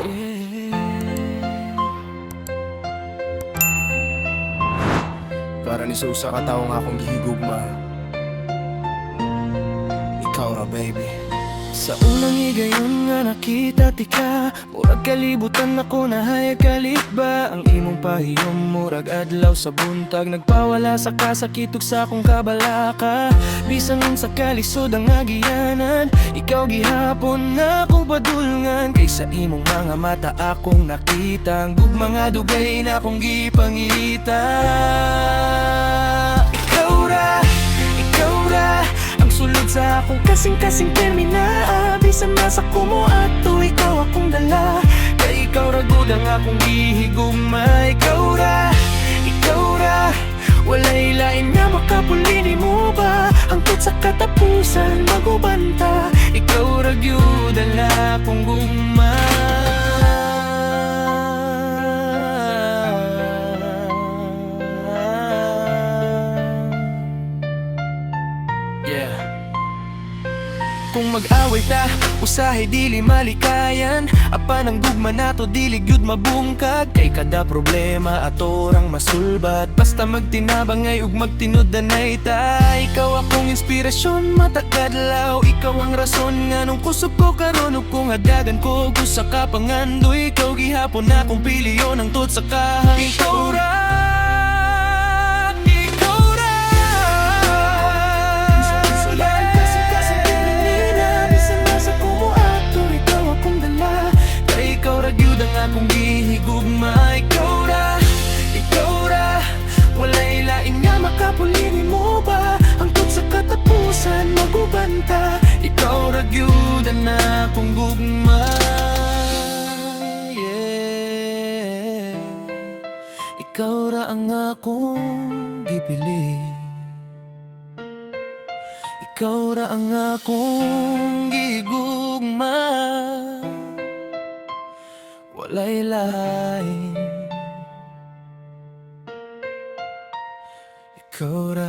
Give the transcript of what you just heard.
Yeah. Para ni Susa ka tao nga akong gihigugma. Ikaw ra baby. Sa unang higayon nga nakita tika, murag kalibutan ako na hayag kalikba. Ang imong pahiyom murag adlaw sa buntag, nagpawala sa kasakitog sa akong kabalaka. Bisan sa kalisod ang agiyanan, ikaw gihapon na akong padulngan. Kaysa imong mga mata akong nakita, ang gugmang dugay na akong gipangita. Ikaw ra ang sulod sa akong kasing-kasing termina. Bisan nasa kumo ato, ikaw akong dala. Kay ikaw ra gud ang akong gihigugma. Ikaw ra walay lain nga makapuli mo ba. Hangtod sa katapusan magubanta, ikaw ra gyud ang akong gugma. Kung mag-away ta, usahay dili malikayan. Apan ang gugma nato dili gyud mabungkag. Kay kada problema ato rang masulbat. Basta magtinabangay ug magtinud-anay ta. Ikaw akong inspirasyon matakadlaw. Ikaw ang rason nga nung kusog ko karon ug kung hadagan ko gusa ka pangandoy. Ikaw gihapon akong piliyon ang tut sa kahang. Ikaw ra akong gihigugma. Ikaw ra walay lain nga makapuli mo ba. Hangtod sa katapusan magubanta, ikaw ra gyud ang akong gugma. Yeah. Ikaw ra ang akong gipili. Ikaw ra ang akong gigugma. Walay lain, ikaw ra